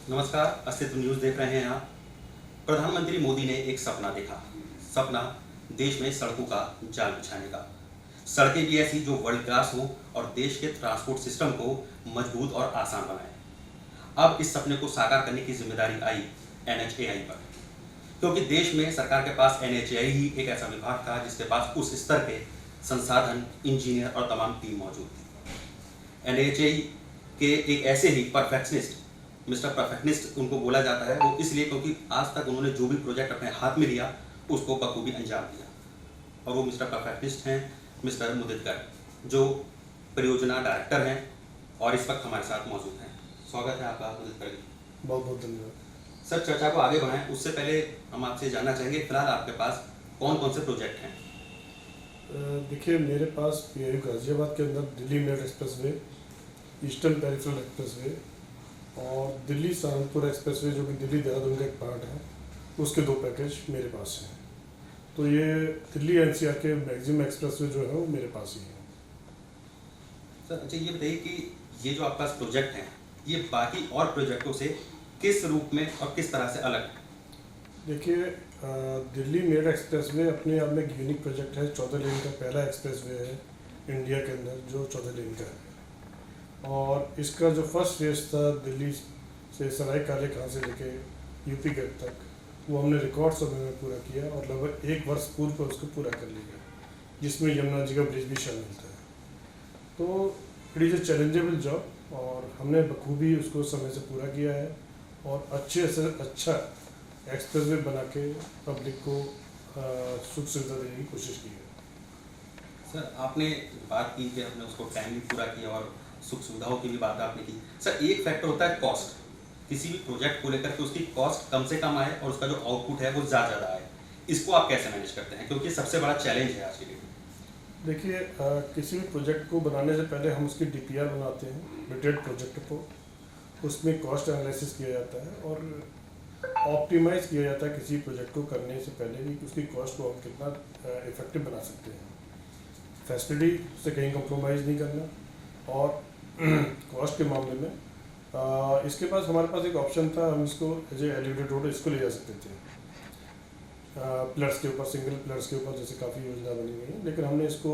नमस्कार, अस्तित्व न्यूज़ देख रहे हैं आप। प्रधानमंत्री मोदी ने एक सपना देखा। सपना देश में सड़कों का जाल बिछाने का। सड़कें भी ऐसी जो वर्ल्ड क्लास हो और देश के ट्रांसपोर्ट सिस्टम को मजबूत और आसान बनाए। अब इस सपने को साकार करने की जिम्मेदारी आई NHAI पर, क्योंकि देश में सरकार के पास NHAI ही एक ऐसा विभाग था जिसके पास उस स्तर के संसाधन, इंजीनियर और तमाम टीम मौजूद थी। NHAI के एक ऐसे ही परफेक्शनिस्ट, मिस्टर परफेक्शनिस्ट उनको बोला जाता है, वो इसलिए क्योंकि आज तक उन्होंने जो भी प्रोजेक्ट अपने हाथ में लिया उसको बखूबी अंजाम दिया। और वो मिस्टर परफेक्शनिस्ट हैं मिस्टर मुदित गर्ग, जो परियोजना डायरेक्टर हैं और इस वक्त हमारे साथ मौजूद हैं। स्वागत है आपका मुदित गर्ग। बहुत बहुत धन्यवाद सर, चर्चा को आगे बढ़ाएं उससे पहले हम आपसे जानना चाहेंगे फिलहाल आपके पास कौन कौन से प्रोजेक्ट हैं। देखिए, मेरे पास PIU गाजियाबाद के अंदर Delhi Meerut expressway, eastern peripheral expressway और दिल्ली सहारनपुर एक्सप्रेसवे जो कि दिल्ली देहरादून का एक पार्ट है, उसके 2 पैकेज मेरे पास हैं। तो ये दिल्ली NCR के मैक्सिमम एक्सप्रेसवे जो है वो मेरे पास ही है। सर अच्छा, ये बताइए कि ये जो आपके पास प्रोजेक्ट हैं ये बाकी और प्रोजेक्टों से किस रूप में और किस तरह से अलग है? देखिए, दिल्ली मेरठ एक्सप्रेसवे अपने आप में एक यूनिक प्रोजेक्ट है। 14 लेन का पहला एक्सप्रेसवे है इंडिया के अंदर जो 14 लेन का है। और इसका जो फर्स्ट फेज था दिल्ली से सराय काले खां से लेके UP गेट तक, वो हमने रिकॉर्ड समय में पूरा किया और लगभग 1 वर्ष पूर्व पर उसको पूरा कर लिया, जिसमें यमुना जी का ब्रिज भी शामिल था। तो it is a challengeable job और हमने बखूबी उसको समय से पूरा किया है और अच्छे से अच्छा एक्सप्रेसवे बना के पब्लिक को सुख सुविधा देने की कोशिश की है। सर, आपने बात की कि हमने उसको टाइमली पूरा किया और सुख सुविधाओं की भी बात आपने की। सर, एक फैक्टर होता है कॉस्ट। किसी भी प्रोजेक्ट को लेकर के उसकी कॉस्ट कम से कम आए और उसका जो आउटपुट है वो ज़्यादा आए, इसको आप कैसे मैनेज करते हैं, क्योंकि सबसे बड़ा चैलेंज है आज के डेट में। देखिए, किसी भी प्रोजेक्ट को बनाने से पहले हम उसकी DPR बनाते हैं, डिटेल्ड प्रोजेक्ट को। उसमें कॉस्ट एनालिसिस किया जाता है और ऑप्टिमाइज़ किया जाता है किसी प्रोजेक्ट को करने से पहले भी कि उसकी कॉस्ट को हम कितना इफेक्टिव बना सकते हैं। फैसिलिटी से कहीं कॉम्प्रोमाइज़ नहीं करना। और कॉस्ट के मामले में इसके पास हमारे पास एक ऑप्शन था, हम इसको एज ए एलिवेटेड रोड इसको ले जा सकते थे पिलर्स के ऊपर, सिंगल पिलर्स के ऊपर, जैसे काफ़ी योजना बनी हुई है। लेकिन हमने इसको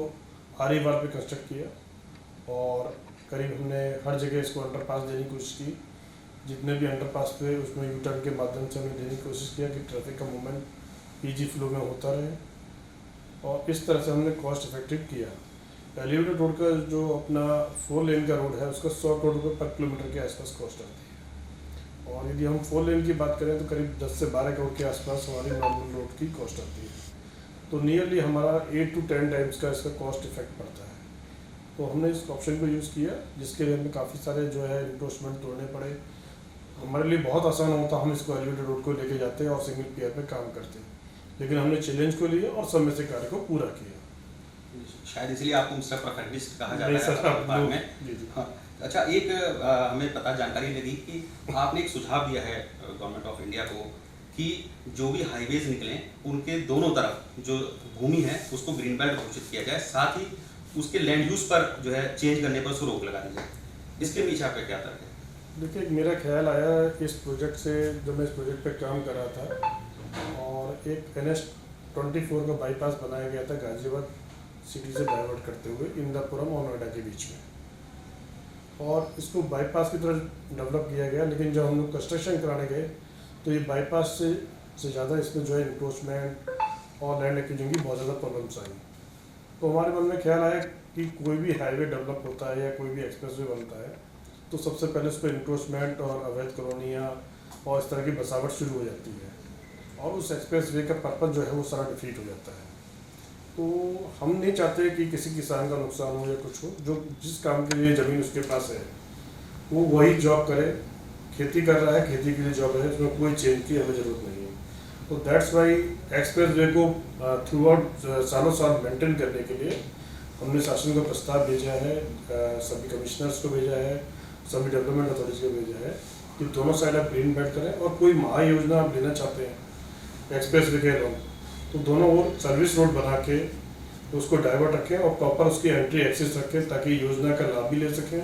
RE पे कंस्ट्रक्ट किया और करीब हमने हर जगह इसको अंडरपास देने की कोशिश की। जितने भी अंडरपास पे उसमें U-टर्न के माध्यम से हमने देने की कोशिश किया कि ट्रैफिक का मूवमेंट PG फ्लो में होता रहे और इस तरह से हमने कॉस्ट इफेक्टिव किया। एलिवेटेड रोड का जो अपना 4 लेन का रोड है उसका 100 करोड़ रुपये पर किलोमीटर के आसपास कॉस्ट आती है। और यदि हम 4 लेन की बात करें तो करीब 10 से 12 करोड़ के आसपास हमारी नॉर्मल रोड की कॉस्ट आती है। तो नियरली हमारा 8 to 10 टाइम्स का इसका कॉस्ट इफेक्ट पड़ता है। तो हमने इस ऑप्शन को यूज़ किया, जिसके लिए हमें काफ़ी सारे जो है इन्वेस्टमेंट तोड़ने पड़े। हमारे लिए बहुत आसान होता, हम इसको एलिवेटेड रोड को लेके जाते और सिंगल पेयर पे काम करते हैं। लेकिन हमने चैलेंज को लिया और समय से कार्य को पूरा किया। शायद इसलिए आपको मिस्टर परफेक्शनिस्ट कहा जाता है विभाग में। हाँ, अच्छा, एक हमें पता जानकारी लगी कि आपने एक सुझाव दिया है गवर्नमेंट ऑफ इंडिया को कि जो भी हाईवेज निकलें उनके दोनों तरफ जो भूमि है उसको ग्रीन बेल्ट घोषित किया जाए, साथ ही उसके लैंड यूज पर जो है चेंज करने पर उसको रोक लगा दी जाए। इसके पीछे आपका क्या तर्क है? देखिए, मेरा ख्याल आया इस प्रोजेक्ट से जब मैं इस प्रोजेक्ट पे काम कर रहा था और एक NH-24 का बाईपास बनाया गया था गाजियाबाद सिटी से डाइवर्ट करते हुए इंदापुरम और नोएडा के बीच में, और इसको बाईपास की तरह डेवलप किया गया। लेकिन जब हम लोग कंस्ट्रक्शन कराने गए तो ये बाईपास से ज़्यादा इसमें जो है इंक्रोचमेंट और लैंड एक्विजिशन की बहुत ज़्यादा प्रॉब्लम्स आई। तो हमारे मन में ख्याल आया कि कोई भी हाईवे डेवलप होता है या कोई भी एक्सप्रेसवे बनता है तो सबसे पहले उस पर इंक्रोचमेंट और अवैध कॉलोनियाँ और इस तरह की बसावट शुरू हो जाती है और उस एक्सप्रेसवे का पर्पज़ जो है वो सारा डिफीट हो जाता है। तो हम नहीं चाहते कि किसी किसान का नुकसान हो या कुछ हो। जो जिस काम के लिए ज़मीन उसके पास है वो वही जॉब करे, खेती कर रहा है, खेती के लिए जॉब है, उसमें कोई चेंज की हमें ज़रूरत नहीं है। तो दैट्स वाई एक्सप्रेसवे को थ्रू आउट सालों साल मेंटेन करने के लिए हमने शासन को प्रस्ताव भेजा है, सभी कमिश्नर्स को भेजा है, सभी डेवलपमेंट अथॉरिटीज को भेजा है कि दोनों साइड आप ग्रीन बेल्ट करें और कोई महायोजना आप लेना चाहते हैं एक्सप्रेसवे के लोग तो दोनों ओर सर्विस रोड बना के उसको डाइवर्ट रखें और प्रॉपर उसकी एंट्री एक्सेस रखें ताकि योजना का लाभ भी ले सकें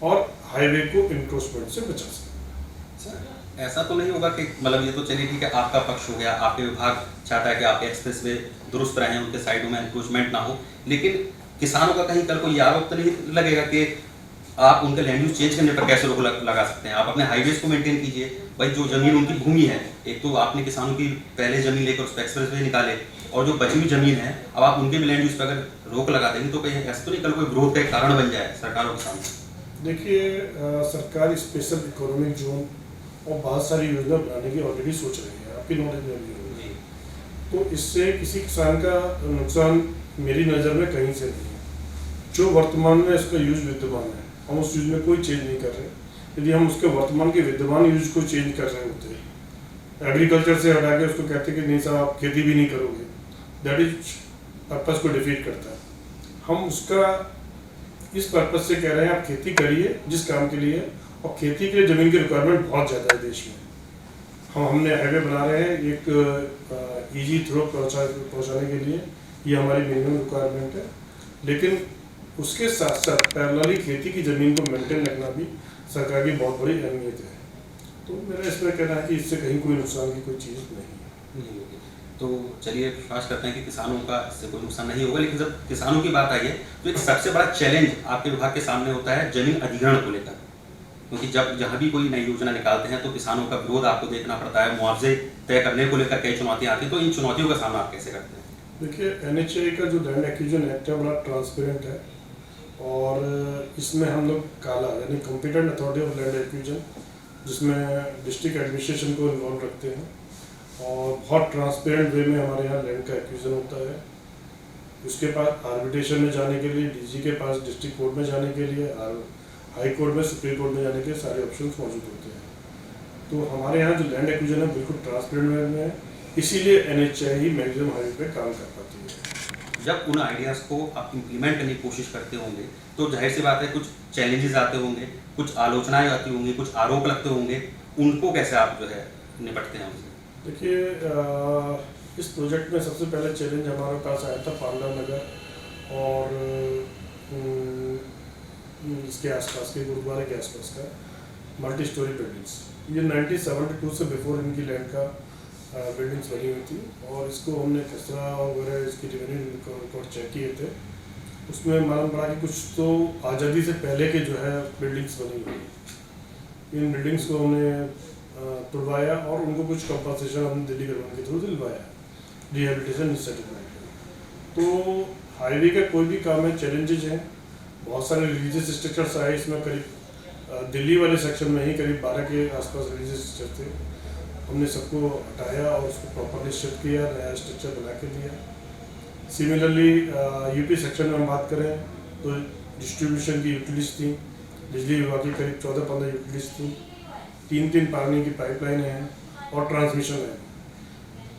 और हाईवे को इंक्रोचमेंट से बचा सकें। सर, ऐसा तो नहीं होगा कि मतलब ये तो चलिए ठीक है, आपका पक्ष हो गया, आपके विभाग चाहता है कि आपके एक्सप्रेस वे दुरुस्त रहें, उनके साइडों में एंक्रोचमेंट ना हो, लेकिन किसानों का कहीं कल को ये आरोप तो नहीं लगेगा कि आप उनका लैंड यूज चेंज करने पर कैसे रोक लगा सकते हैं? आप अपने हाईवेज को मेंटेन कीजिए। भाई जो जमीन उनकी भूमि है, एक तो आपने किसानों की पहले जमीन लेकर उस पर एक्सप्रेस वे निकाले, और जो बची हुई जमीन है अब आप उनके भी लैंड यूज पर अगर रोक लगा देंगे तो कहीं ऐसा तो नहीं कल कोई विरोध का एक कारण बन जाए सरकारों के सामने? देखिए, सरकार स्पेशल इकोनॉमिक जोन और बहुत सारी योजना बनाने की ऑलरेडी सोच रही है, आपकी नॉलेज में भी होगी। तो इससे किसी किसान का नुकसान मेरी नज़र में कहीं से नहीं है। जो वर्तमान में इसका यूज विद्यमान है, हम उस यूज में कोई चेंज नहीं कर रहे। यदि हम उसके वर्तमान के विद्यमान यूज को चेंज कर रहे होते हैं, एग्रीकल्चर से हटा के उसको कहते कि नहीं साहब आप खेती भी नहीं करोगे, दैट इज पर्पज़ को डिफीट करता है। हम उसका इस पर्पज़ से कह रहे हैं आप खेती करिए जिस काम के लिए, और खेती के लिए ज़मीन की रिक्वायरमेंट बहुत ज़्यादा है देश में। हमने हाईवे बना रहे हैं एक ईजी थ्रो पहुँचाने के लिए, ये हमारी मिनिमम रिक्वायरमेंट है। लेकिन उसके साथ साथ पैरेलली खेती की ज़मीन को मेंटेन रखना भी सरकार की बहुत बड़ी अहमियत है। तो मेरा इसमें कहना है कि इससे कहीं कोई नुकसान की कोई चीज़ नहीं होगी। तो चलिए विश्वास करते हैं कि किसानों का इससे कोई नुकसान नहीं होगा, लेकिन जब किसानों की बात आई है तो एक सबसे बड़ा चैलेंज आपके विभाग के सामने होता है जमीन अधिग्रहण को लेकर, क्योंकि जब जहाँ भी कोई नई योजना निकालते हैं तो किसानों का विरोध आपको देखना पड़ता है, मुआवजे तय करने को लेकर कई चुनौतियाँ आती हैं, तो इन चुनौतियों का सामना आप कैसे करते हैं? देखिए, NHAI का जो लैंड एक्विजिशन एक्ट है बड़ा ट्रांसपेरेंट है, और इसमें हम लोग काला यानी competent authority of land acquisition, जिसमें डिस्ट्रिक्ट एडमिनिस्ट्रेशन को इन्वॉल्व रखते हैं, और बहुत ट्रांसपेरेंट वे में हमारे यहाँ लैंड का एक्विजिशन होता है। उसके पास आर्बिट्रेशन में जाने के लिए, DG के पास डिस्ट्रिक्ट कोर्ट में जाने के लिए, हाई कोर्ट में, सुप्रीम कोर्ट में जाने के सारे ऑप्शंस मौजूद होते हैं। तो हमारे यहाँ जो लैंड एक्विजिशन है बिल्कुल ट्रांसपेरेंट वे में है, इसीलिए NHAI ही मैक्सिमम हाईवे पे काम कर पाती है। जब उन आइडियाज़ को आप इम्प्लीमेंट करने की कोशिश करते होंगे तो जाहिर सी बात है कुछ चैलेंजेस आते होंगे, कुछ आलोचनाएं आती होंगी, कुछ आरोप लगते होंगे, उनको कैसे आप जो है निपटते हैं उनसे? देखिए, इस प्रोजेक्ट में सबसे पहले चैलेंज हमारे पास आया था पांडा नगर और इसके आसपास के गुरुद्वारे के आसपास का मल्टी स्टोरी बिल्डिंग्स। ये 1972 से बिफोर इनकी लैंड का बिल्डिंग्स बनी हुई थी, और इसको हमने कचरा वगैरह इसकी रेवेन्यू रिकॉर्ड चेक किए थे। उसमें मालूम पड़ा कि कुछ तो आज़ादी से पहले के जो है बिल्डिंग्स बनी हुई। इन बिल्डिंग्स को हमने तुड़वाया और उनको कुछ कंपनसेशन हमने दिल्ली गवर्नमेंट के थ्रू दिलवाया, रिहेबिलिटेशन सेटलमेंट। तो हाईवे का कोई भी काम है, चैलेंजेज हैं, बहुत सारे रिलीजियस स्ट्रक्चर्स आए इसमें। करीब दिल्ली वाले सेक्शन में ही करीब 12 के आसपास रिलीजियस स्ट्रक्चर थे। हमने सबको हटाया और उसको प्रॉपरली शिफ्ट किया, नया स्ट्रक्चर बना के दिया। सिमिलरली यूपी सेक्शन में हम बात करें तो डिस्ट्रीब्यूशन की यूटिलिटीज थी, बिजली विभाग की करीब 14-15 यूटिलिटीज थी, 3 पानी की पाइपलाइन हैं और ट्रांसमिशन लाइन।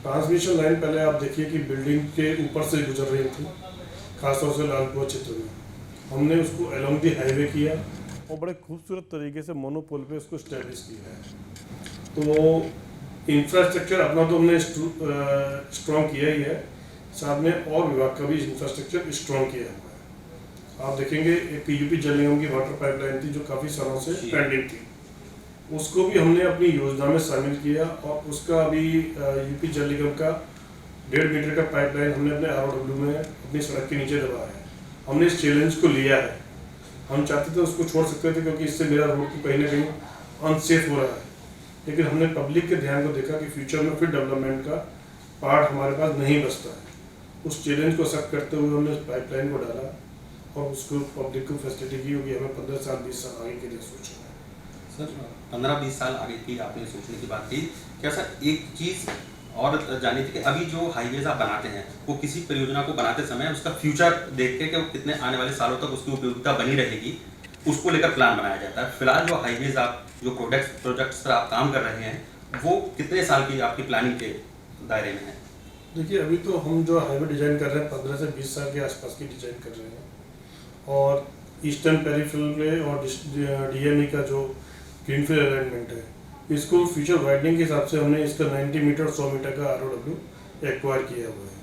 ट्रांसमिशन लाइन पहले आप देखिए कि बिल्डिंग के ऊपर से गुजर रही थी, खासतौर से लालपुर क्षेत्र में। हमने उसको अलोंग दी हाईवे किया और बड़े खूबसूरत तरीके से मोनोपोल पे उसको स्टैब्लिश किया है। तो इंफ्रास्ट्रक्चर अपना तो हमने स्ट्रॉन्ग किया ही है, साथ में और विभाग का भी इंफ्रास्ट्रक्चर स्ट्रॉन्ग किया हुआ है। आप देखेंगे एक यूपी जल निगम की वाटर पाइपलाइन थी जो काफ़ी सालों से पेंडिंग थी, उसको भी हमने अपनी योजना में शामिल किया, और उसका अभी यूपी जल निगम का 1.5 मीटर का पाइपलाइन हमने अपने ROW में अपनी सड़क के नीचे दबाया है। हमने इस चैलेंज को लिया है। हम चाहते थे उसको छोड़ सकते थे क्योंकि इससे मेरा रोड तो कहीं ना कहीं अनसेफ हो रहा है, लेकिन हमने पब्लिक के ध्यान को देखा कि फ्यूचर में फिर डेवलपमेंट का पार्ट हमारे पास नहीं बचता है। उस चैलेंज को एक्सेप्ट करते हुए हमने उस पाइपलाइन को डाला और उसको पब्लिक को फैसिलिटी की होगी। हमें 15 साल 20 साल आगे के लिए सोचना है। सर 15-20 साल आगे की आपने सोचने की बात की, क्या सर एक चीज़ और जानी थी कि अभी जो हाईवेज आप बनाते हैं वो किसी परियोजना को बनाते समय उसका फ्यूचर देखते हैं कि वो कितने आने वाले सालों तक उसकी उपयोगिता बनी रहेगी, उसको लेकर प्लान बनाया जाता है। फिलहाल जो हाईवेज आप जो प्रोजेक्ट्स पर आप काम कर रहे हैं वो कितने साल की आपकी प्लानिंग के दायरे में है? देखिए, अभी तो हम जो हाईवे डिज़ाइन कर रहे हैं 15 से 20 साल के आसपास की डिज़ाइन कर रहे हैं, और ईस्टर्न पेरिफेरल और DME का जो ग्रीनफील्ड अलाइनमेंट है, इसको फ्यूचर वाइडनिंग के हिसाब से हमने इसका 90 मीटर 100 मीटर का ROW एक्वायर किया हुआ है।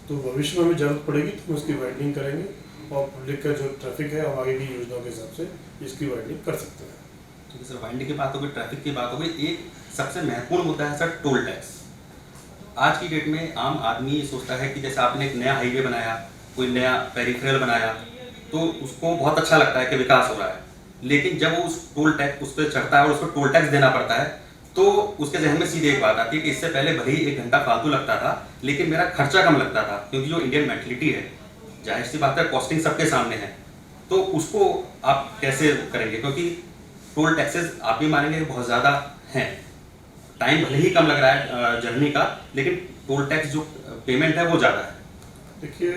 तो भविष्य में हमें जरूरत पड़ेगी तो हम इसकी वाइडनिंग करेंगे, और पब्लिक का जो ट्रैफिक है हम आगे की योजनाओं के हिसाब से इसकी वाइडनिंग कर सकते हैं। ठीक है सर, वाइंड की बात हो गई, ट्रैफिक की बात हो गई, एक सबसे महत्वपूर्ण मुद्दा है सर टोल टैक्स। आज की डेट में आम आदमी सोचता है कि जैसे आपने एक नया हाईवे बनाया, कोई नया पेरिफेरल बनाया, तो उसको बहुत अच्छा लगता है कि विकास हो रहा है, लेकिन जब वो उस टोल टैक्स उस पर चढ़ता है और उस पर टोल टैक्स देना पड़ता है, तो उसके जहन में सीधे एक बात आती है कि इससे पहले भले ही 1 घंटा फालतू लगता था, लेकिन मेरा खर्चा कम लगता था, क्योंकि जो इंडियन मेंटलिटी है, जाहिर सी बात है कॉस्टिंग सबके सामने है, तो उसको आप कैसे करेंगे? क्योंकि टोल टैक्सेस आप भी मानेंगे बहुत ज़्यादा हैं, टाइम भले ही कम लग रहा है जर्नी का, लेकिन टोल टैक्स जो पेमेंट है वो ज़्यादा है। देखिए,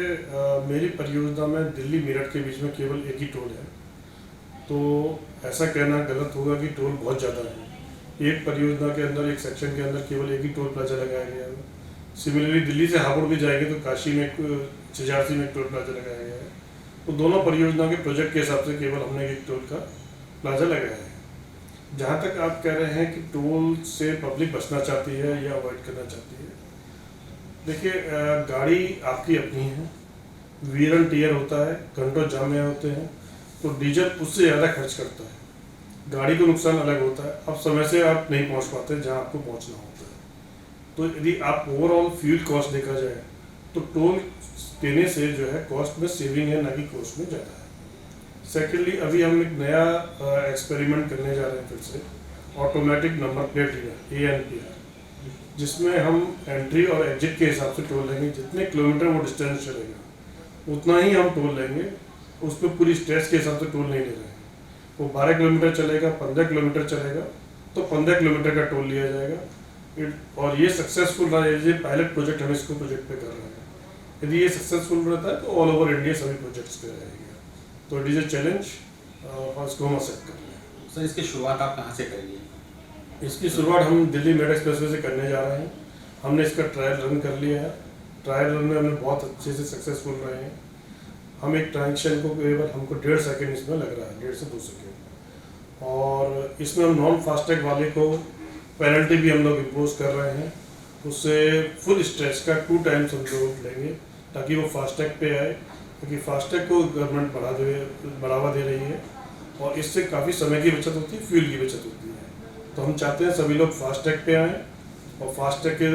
मेरी परियोजना में दिल्ली मेरठ के बीच में केवल एक ही टोल है, तो ऐसा कहना गलत होगा कि टोल बहुत ज़्यादा है। एक परियोजना के अंदर, एक सेक्शन के अंदर केवल एक ही टोल प्लाजा लगाया गया है। सिमिलरली दिल्ली से हापुड़ भी जाएंगे तो काशी में छिजारसी में एक टोल प्लाजा लगाया गया है। तो दोनों परियोजना के प्रोजेक्ट के हिसाब से केवल हमने एक टोल का प्लाजा लगाया है। जहाँ तक आप कह रहे हैं कि टोल से पब्लिक बचना चाहती है या अवॉइड करना चाहती है, देखिए, गाड़ी आपकी अपनी है, वीर एंड टीयर होता है, घंटों जाम में होते हैं, तो डीजल उससे ज़्यादा खर्च करता है। गाड़ी को नुकसान अलग होता है, अब समय से आप नहीं पहुंच पाते जहां आपको पहुंचना होता है। तो यदि आप ओवरऑल फ्यूल कॉस्ट देखा जाए तो टोल देने से जो है कॉस्ट में सेविंग है, ना कि कॉस्ट में ज़्यादा है। सेकेंडली, अभी हम एक नया एक्सपेरिमेंट करने जा रहे हैं फिर से, automatic number plate reader ANPR, जिसमें हम एंट्री और एग्जिट के हिसाब से टोल लेंगे। जितने किलोमीटर वो डिस्टेंस चलेगा उतना ही हम टोल लेंगे, उसमें पूरी स्ट्रेच के हिसाब से टोल नहीं ले रहे हैं। वो 12 किलोमीटर चलेगा, 15 किलोमीटर चलेगा, तो 15 किलोमीटर का टोल लिया जाएगा। और ये सक्सेसफुल रहा है, ये पायलट प्रोजेक्ट हम इसको प्रोजेक्ट पे कर रहे हैं। यदि ये सक्सेसफुल रहता है तो ऑल ओवर इंडिया सभी प्रोजेक्ट्स पे रहेगा। तो इट इज़ ए चैलेंज और इसको हम एक्सेप्ट कर रहे हैं। सर, इसकी शुरुआत आप कहाँ से करेंगे? इसकी शुरुआत हम दिल्ली मेरठ एक्सप्रेसवे से करने जा रहे हैं। हमने इसका ट्रायल रन कर लिया है। ट्रायल रन में हमने बहुत अच्छे से सक्सेसफुल रहे हैं। हम एक ट्रांजेक्शन को केवल हमको 1.5 सेकेंड इसमें लग रहा है, 1.5 से 2 सेकेंड। और इसमें हम नॉन फास्टैग वाले को पेनल्टी भी हम लोग इम्पोज कर रहे हैं। उससे फुल स्ट्रेच का 2 टाइम्स हम लोग लेंगे ताकि वो फास्टैग पे आए, क्योंकि फास्टैग को गवर्नमेंट बढ़ावा दे रही है और इससे काफ़ी समय की बचत होती है, फ्यूल की बचत होती है। तो हम चाहते हैं सभी लोग फास्टैग पे आएँ और फास्टैग के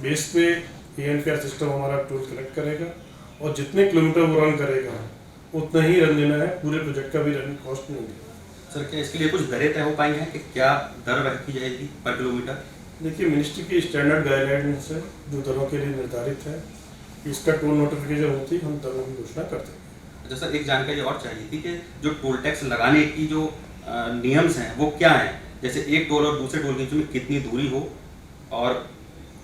बेस पे ANPR सिस्टम हमारा टोल कलेक्ट करेगा और जितने किलोमीटर वो रन करेगा उतना ही रन देना है, पूरे प्रोजेक्ट का भी रन कॉस्ट नहीं है। सर, क्या इसके लिए कुछ दरें तय हो पाई हैं कि क्या दर रखी जाएगी पर किलोमीटर? देखिए, मिनिस्ट्री की स्टैंडर्ड गाइडलाइंस है जो दरों के लिए निर्धारित है। इसका टोल नोटिफिकेशन होती हम दरों की घोषणा करते हैं। अच्छा सर, एक जानकारी और चाहिए थी कि जो टोल टैक्स लगाने की जो नियम्स हैं वो क्या हैं? जैसे एक टोल और दूसरे टोल के बीच में कितनी दूरी हो, और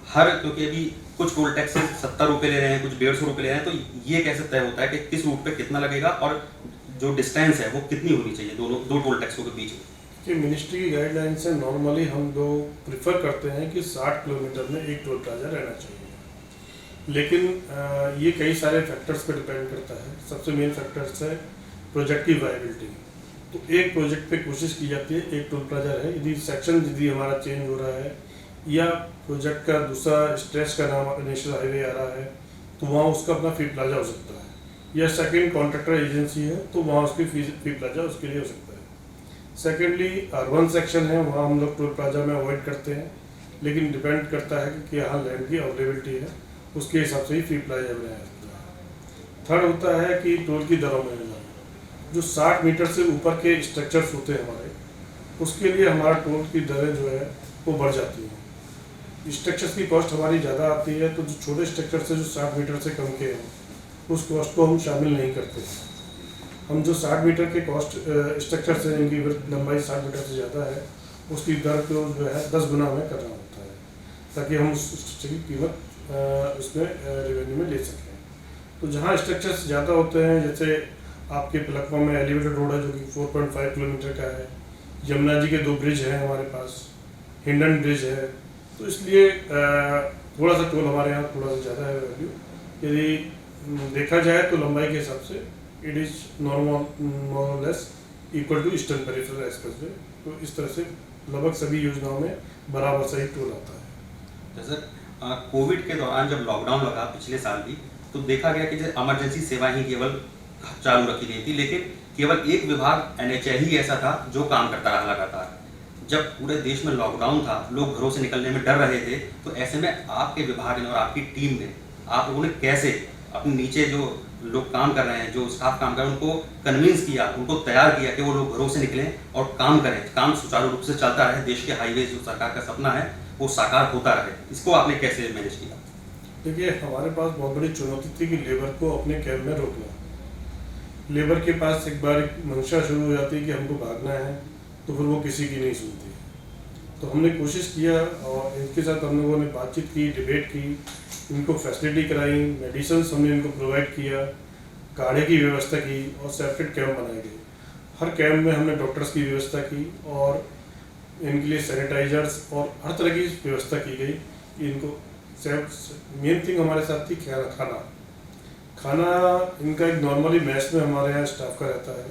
क्योंकि अभी कुछ टोल टैक्स 70 रुपये ले रहे हैं, कुछ 150 रुपये ले रहे हैं, तो ये कैसे तय होता है कि किस रूट पे कितना लगेगा और जो डिस्टेंस है वो कितनी होनी चाहिए दो टोल टैक्सों के बीच में? कि मिनिस्ट्री की गाइडलाइन से नॉर्मली हम लोग प्रिफर करते हैं कि 60 किलोमीटर में एक टोल प्लाजा रहना चाहिए, लेकिन ये कई सारे फैक्टर्स पे डिपेंड करता है। सबसे मेन फैक्टर्स है प्रोजेक्ट की वायबिलिटी। तो एक प्रोजेक्ट पे कोशिश की जाती है एक टोल प्लाजा रहे। यदि हमारा चेंज हो रहा है या प्रोजेक्ट का दूसरा स्ट्रेच का नाम नेशनल हाईवे आ रहा है तो वहाँ उसका अपना फी प्लाजा हो सकता है, या सेकंड कॉन्ट्रैक्टर एजेंसी है तो वहाँ उसकी फी प्लाजा उसके लिए हो सकता है। सेकेंडली, अर्बन सेक्शन है, वहाँ हम लोग टोल प्लाजा में अवॉइड करते हैं, लेकिन डिपेंड करता है कि यहाँ लैंड की अवेलेबिलिटी है, उसके हिसाब से ही फी प्लाजा बनाया जाता है। थर्ड होता है कि टोल की दरों में जो 60 मीटर से ऊपर के स्ट्रक्चर्स होते हैं हमारे, उसके लिए हमारा टोल की दरें जो है वो बढ़ जाती हैं। स्ट्रक्चर्स की कॉस्ट हमारी ज़्यादा आती है, तो जो छोटे स्ट्रक्चर से जो 60 मीटर से कम के हैं उस कॉस्ट को हम शामिल नहीं करते। हम जो 60 मीटर के कॉस्ट स्ट्रक्चर से जिनकी लंबाई 60 मीटर से ज़्यादा है उसकी दर को जो है 10 गुना हमें करना होता है, ताकि हम उस स्ट्रक्चर की कीमत उसमें रेवेन्यू में ले सकें। तो जहाँ स्ट्रक्चर्स ज़्यादा होते हैं, जैसे आपके पलकवा में एलिवेटेड रोड है जो कि 4.5 किलोमीटर का है, यमुना जी के 2 ब्रिज हैं हमारे पास, हिंडन ब्रिज है, तो इसलिए थोड़ा सा टोल हमारे यहाँ थोड़ा सा ज़्यादा है वैल्यू। यदि देखा जाए तो लंबाई के हिसाब से it is normal less equal to eastern peripheral expressway. तो इस तरह से लगभग सभी योजनाओं में बराबर सही टोल आता है। तो सर, कोविड के दौरान जब लॉकडाउन लगा पिछले साल भी, तो देखा गया कि इमरजेंसी सेवा ही केवल चालू रखी गई थी, लेकिन केवल एक विभाग NHI ही ऐसा था जो काम करता रहा लगातार। जब पूरे देश में लॉकडाउन था, लोग घरों से निकलने में डर रहे थे, तो ऐसे में आपके विभाग ने और आपकी टीम ने, आप लोगों ने कैसे अपने नीचे जो लोग काम कर रहे हैं, जो स्टाफ काम कर रहे हैं, उनको कन्विंस किया, उनको तैयार किया कि वो लोग घरों से निकलें और काम करें, काम सुचारू रूप से चलता रहे, देश के हाईवे जो सरकार का सपना है वो साकार होता रहे। इसको आपने कैसे मैनेज किया? देखिए, हमारे पास बहुत बड़ी चुनौती थी कि लेबर को अपने कैंप में रोकना। लेबर के पास एक बार एक मंशा शुरू हो जाती है कि हमको भागना है, तो फिर वो किसी की नहीं सुनती। तो हमने कोशिश किया और इनके साथ हम लोगों ने बातचीत की, डिबेट की, इनको फैसिलिटी कराई, मेडिसिन हमने इनको प्रोवाइड किया, काढ़े की व्यवस्था की और सेपरेट कैंप बनाए गए। हर कैंप में हमने डॉक्टर्स की व्यवस्था की और इनके लिए सैनिटाइजर्स और हर तरह की व्यवस्था की गई कि इनको मेन थिंग हमारे साथ थी खाना इनका एक नॉर्मली मैस में हमारे यहाँ स्टाफ का रहता है।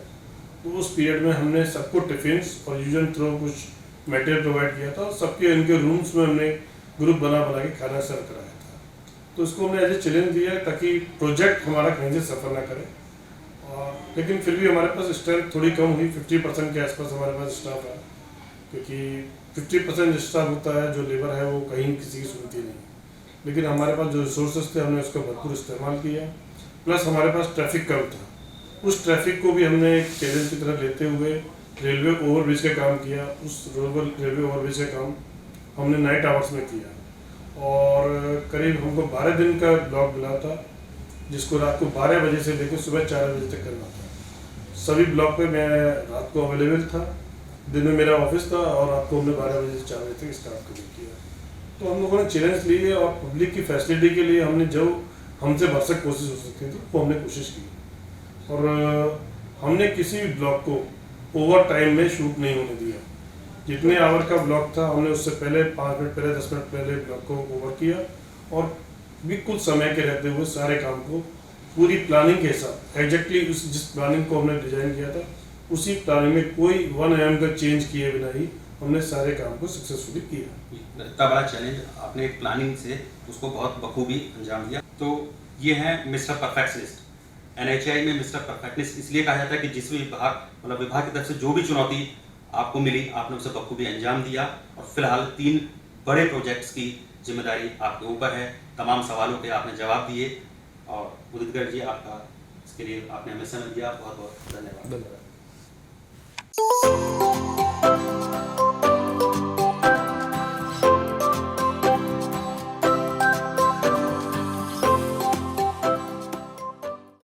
तो उस पीरियड में हमने सबको टिफिन्स और यूज एंड थ्रो कुछ मटेरियल प्रोवाइड किया था और सबके इनके रूम्स में हमने ग्रुप बना के खाना सर्व कराया था। तो इसको हमने एज ए चैलेंज दिया ताकि प्रोजेक्ट हमारा कहीं से सफ़र ना करे। लेकिन फिर भी हमारे पास स्ट्रेंथ थोड़ी कम हुई, 50% के आसपास हमारे पास स्टाफ है, क्योंकि 50% स्टाफ होता है जो लेबर है वो कहीं किसी की सुनती नहीं। लेकिन हमारे पास जो रिसोर्सेज थे हमने उसका भरपूर इस्तेमाल किया, प्लस हमारे पास ट्रैफिक कम था। उस ट्रैफिक को भी हमने एक चैलेंज की तरह लेते हुए रेलवे ओवरब्रिज का काम किया। उस रेलवे ओवरब्रिज का काम हमने नाइट आवर्स में किया और करीब हमको 12 दिन का ब्लॉक मिला था, जिसको रात को 12 बजे से लेकर सुबह 4 बजे तक करना था। सभी ब्लॉक पे मैं रात को अवेलेबल था, दिन में मेरा ऑफिस था और रात को हमने 12 बजे से 4 बजे तक स्टाफ को किया। तो हम लोगों ने चैलेंज लिए और पब्लिक की फैसिलिटी के लिए हमने जो हमसे भरसक कोशिश हो सकती थी वो हमने कोशिश की। और हमने किसी भी ब्लॉक को ओवर टाइम में शूट नहीं होने दिया। जितने आवर का ब्लॉक था हमने उससे पहले 5 मिनट पहले 10 मिनट पहले ब्लॉक को ओवर किया और भी कुछ समय के रहते हुए सारे काम को पूरी प्लानिंग के साथ एग्जैक्टली जिस प्लानिंग को हमने डिजाइन किया था उसी प्लानिंग में कोई 1 mm का चेंज किए बिना ही हमने सारे काम को सक्सेसफुली किया। इतना बड़ा चैलेंज आपने एक प्लानिंग से उसको बहुत बखूबी अंजाम दिया। तो ये है मिस्टर परफेक्शनिस्ट। NHI में मिस्टर परफेक्शनिस्ट इसलिए कहा जाता है कि जिस भी विभाग की तरफ से जो भी चुनौती आपको मिली आपने उसे बखूबी अंजाम दिया और फिलहाल 3 बड़े प्रोजेक्ट्स की जिम्मेदारी आपके ऊपर है। तमाम सवालों के आपने जवाब दिए और उदित गर्ग जी आपका इसके लिए आपने हमें समय दिया, बहुत बहुत धन्यवाद।